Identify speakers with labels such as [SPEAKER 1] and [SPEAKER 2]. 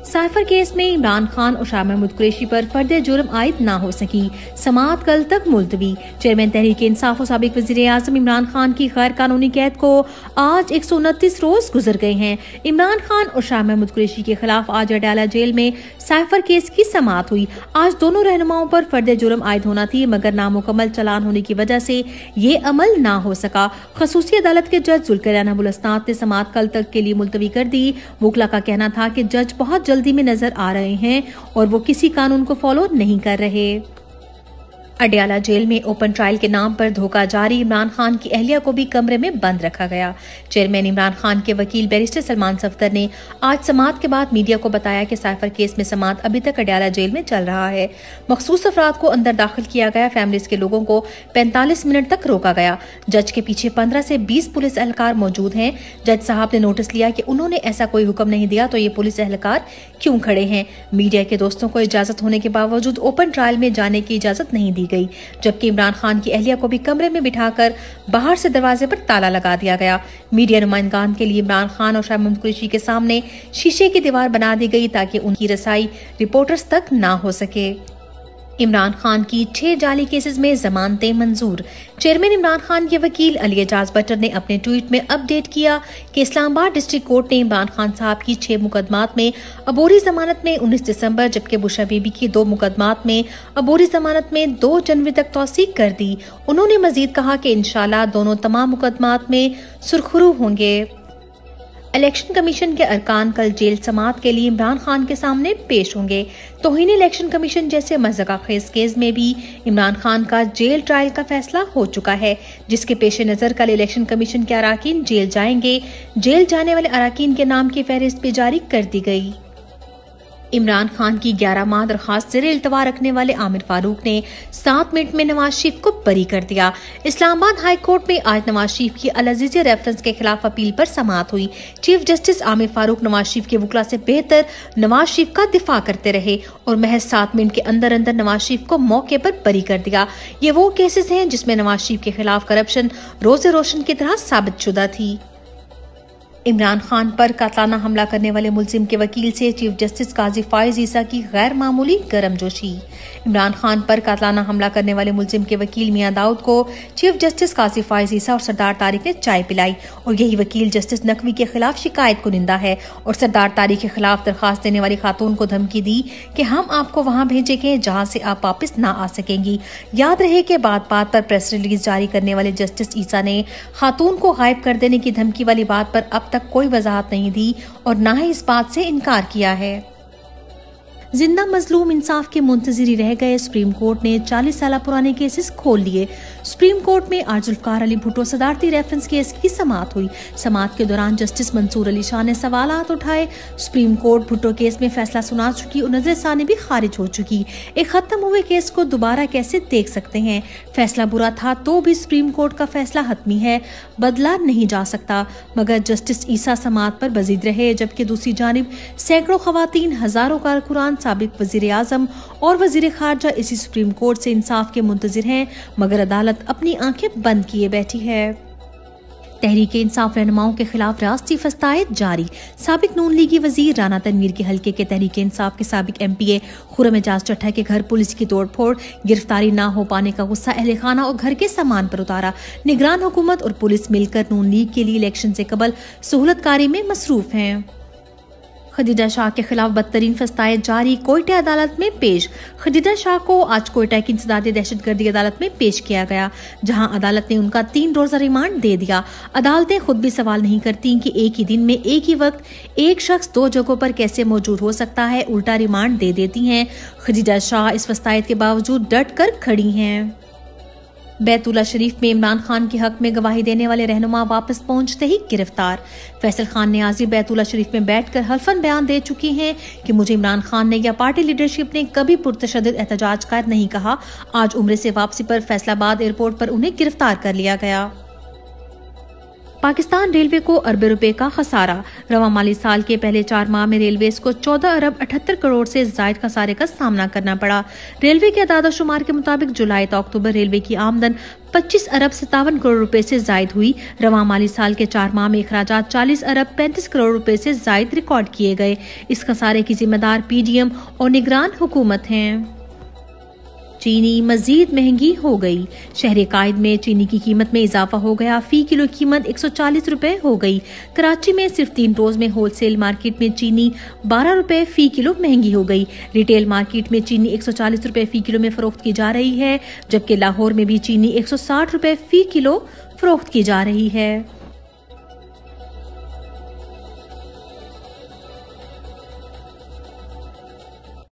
[SPEAKER 1] Cipher case में इमरान खान और शाह महमूद कुरैशी पर फर्द जुर्म आयद न हो सकी, समाअत कल तक मुलतवी। चेयरमैन तहरीक इंसाफ और साबिक वज़ीर आज़म इमरान खान की गैर कानूनी कैद को आज 129 रोज गुजर गए हैं। इमरान खान और शाह महमूद कुरैशी के खिलाफ आज अडाला जेल में साइफर केस की समाअत हुई। आज दोनों रहनुमाओं पर फर्द जुर्म आयद होना थी, मगर नामुकम्मल चालान होने की वजह से ये अमल न हो सका। खसूसी अदालत के जज जुल्करैन अबुल असनाद ने समाअत कल तक के लिए मुलतवी कर दी। वकला का कहना था कि जज बहुत जल्दी में नजर आ रहे हैं और वो किसी कानून को फॉलो नहीं कर रहे। अडयाला जेल में ओपन ट्रायल के नाम पर धोखा जारी, इमरान खान की अहलिया को भी कमरे में बंद रखा गया। चेयरमैन इमरान खान के वकील बैरिस्टर सलमान सफदर ने आज समाअत के बाद मीडिया को बताया कि साइफर केस में समाअत अभी तक अडयाला जेल में चल रहा है। मखसूस अफराद को अंदर दाखिल किया गया। फैमिलीज के लोगों को 45 मिनट तक रोका गया। जज के पीछे 15 से 20 पुलिस एहलकार मौजूद हैं। जज साहब ने नोटिस लिया कि उन्होंने ऐसा कोई हुक्म नहीं दिया तो ये पुलिस एहलकार क्यों खड़े हैं। मीडिया के दोस्तों को इजाजत होने के बावजूद ओपन ट्रायल में जाने की इजाजत नहीं दी गई, जबकि इमरान खान की अहलिया को भी कमरे में बिठाकर बाहर से दरवाजे पर ताला लगा दिया गया। मीडिया नुमाइंदगान के लिए इमरान खान और शाह महमूद कुरैशी के सामने शीशे की दीवार बना दी गई ताकि उनकी रसाई रिपोर्टर्स तक ना हो सके। इमरान खान की 6 जाली केसेस में जमानतें मंजूर। चेयरमैन इमरान खान के वकील अली एजाज बटर ने अपने ट्वीट में अपडेट किया कि इस्लामाबाद डिस्ट्रिक्ट कोर्ट ने इमरान खान साहब की 6 मुकदमात में अबूरी जमानत में 19 दिसंबर, जबकि बुशा बीबी की 2 मुकदमात में अबूरी जमानत में 2 जनवरी तक तौसीक कर दी। उन्होंने मजीद कहा कि इंशाल्लाह दोनों तमाम मुकदमात में सुरखरू होंगे। इलेक्शन कमीशन के अरकान कल जेल समाअत के लिए इमरान खान के सामने पेश होंगे। तौहीन इलेक्शन कमीशन जैसे मज़ाक़ खेज केस में भी इमरान खान का जेल ट्रायल का फैसला हो चुका है, जिसके पेश नज़र कल इलेक्शन कमीशन के अराकीन जेल जाएंगे। जेल जाने वाले अराकीन के नाम की फहरिस्त भी जारी कर दी गई। इमरान खान की 11 माह दरखास्त ज़ेरे इल्तवा रखने वाले आमिर फारूक ने 7 मिनट में नवाज शरीफ को बरी कर दिया। इस्लामाबाद हाई कोर्ट में आज नवाज शरीफ की अल-अज़ीज़िया रेफरेंस के खिलाफ अपील पर समाअत हुई। चीफ जस्टिस आमिर फारूक नवाज शरीफ के वकला से बेहतर नवाज शरीफ का दिफा करते रहे और महज 7 मिनट के अंदर अंदर नवाज शरीफ को मौके पर बरी कर दिया। ये वो केसेस हैं जिसमें नवाज शरीफ के खिलाफ करप्शन रोज़े रोशन की तरह साबित शुदा थी। इमरान खान पर कातलाना हमला करने वाले मुलजिम के वकील से चीफ जस्टिस काजी फाइज ईसा की गैर मामूली गर्मजोशी। इमरान खान पर कातलाना हमला करने वाले मुलजिम के वकील मियां दाऊद को चीफ जस्टिस काजी फाइज ईसा और सरदार तारिक ने चाय पिलाई और यही वकील जस्टिस नकवी के खिलाफ शिकायत कुनिंदा है और सरदार तारिक के खिलाफ दरखास्त देने वाली खातून को धमकी दी कि हम आपको वहां भेजेंगे जहां से आप वापस ना आ सकेंगी। याद रहे कि बात बात पर प्रेस रिलीज जारी करने वाले जस्टिस ईसा ने खातून को गायब कर देने की धमकी वाली बात पर अब तक कोई वजाहत नहीं दी और ना ही इस बात से इनकार किया है। जिंदा मजलूम इंसाफ के मुंतजिर रह गए। सुप्रीम कोर्ट ने 40 साल पुराने केसेस खोल लिए। सुप्रीम कोर्ट में आज जुल्फकार अली भुट्टो सदारती रेफरेंस केस की समाअत हुई। समाअत के दौरान जस्टिस मंसूर अली शाह ने सवालात उठाए। सुप्रीम कोर्ट भुट्टो केस में फैसला सुना चुकी और नजरसानी भी खारिज हो चुकी। एक खत्म हुए केस को दोबारा कैसे देख सकते हैं? फैसला बुरा था तो भी सुप्रीम कोर्ट का फैसला हतमी है, बदला नहीं जा सकता। मगर जस्टिस ईसा समाअत पर बजीद रहे, जबकि दूसरी जानिब सैकड़ों खवातीन, हजारों कारकुनान, साबिक वजीर आजम और वजीर खारजा इसी सुप्रीम कोर्ट से इंसाफ के मुंतजिर हैं, मगर अदालत अपनी आंखें बंद किए बैठी है। तहरीक इंसाफ रहनुमाओं के खिलाफ रियासती फस्तायत जारी। साबिक नून लीगी वजीर राना तनवीर के हल्के के तहरीक इंसाफ के साबिक MPA खुर्रम एजाज चट्टा के घर पुलिस की तोड़फोड़, गिरफ्तारी ना हो पाने का गुस्सा अहले खाना और घर के सामान पर उतारा। निगरान हुकूमत और पुलिस मिलकर नून लीग के लिए इलेक्शन से कबल सहूलतकारी में मसरूफ हैं। खदीजा शाह के खिलाफ बदतरीन फस्तायत जारी। कोयटा अदालत में पेश। खदीजा शाह को आज कोयटा की इंसदादी दहशतगर्दी अदालत में पेश किया गया, जहां अदालत ने उनका 3 रोजा रिमांड दे दिया। अदालतें खुद भी सवाल नहीं करती कि एक ही दिन में एक ही वक्त एक शख्स 2 जगहों पर कैसे मौजूद हो सकता है, उल्टा रिमांड दे देती हैं। खदीजा शाह इस फस्तायत के बावजूद डट कर खड़ी हैं। बैतुल्ला शरीफ में इमरान खान के हक में गवाही देने वाले रहनुमा वापस पहुंचते ही गिरफ्तार। फैसल खान नियाजी बैतुल्ला शरीफ में बैठकर हल्फन बयान दे चुकी हैं कि मुझे इमरान खान ने या पार्टी लीडरशिप ने कभी पुरतशद्दुद एहतजाज कर नहीं कहा। आज उम्रे से वापसी पर फैसलाबाद एयरपोर्ट पर उन्हें गिरफ्तार कर लिया गया। पाकिस्तान रेलवे को अरबों रुपए का खसारा। रवां माली साल के पहले 4 माह में रेलवेज को 14 अरब 78 करोड़ से जायद खसारे का सामना करना पड़ा। रेलवे के अदाद-ओ-शुमार के मुताबिक जुलाई तो अक्टूबर रेलवे की आमदन 25 अरब 57 करोड़ रुपए से जायद हुई। रवां माली साल के 4 माह में अखराजात 40 अरब 35 करोड़ रुपए से जायद रिकॉर्ड किए गए। इस खसारे की जिम्मेदार PDM और निगरान हुकूमत हैं। चीनी मजीद महंगी हो गई। शहर कायद में चीनी की कीमत में इजाफा हो गया। फी किलो कीमत 140 रुपए हो गई। कराची में सिर्फ 3 रोज में होलसेल मार्केट में चीनी 12 रुपए फी किलो महंगी हो गई। रिटेल मार्केट में चीनी 140 रुपए फी किलो में फरोख्त की जा रही है, जबकि लाहौर में भी चीनी 160 रुपए फी किलो फरोख्त की जा रही है।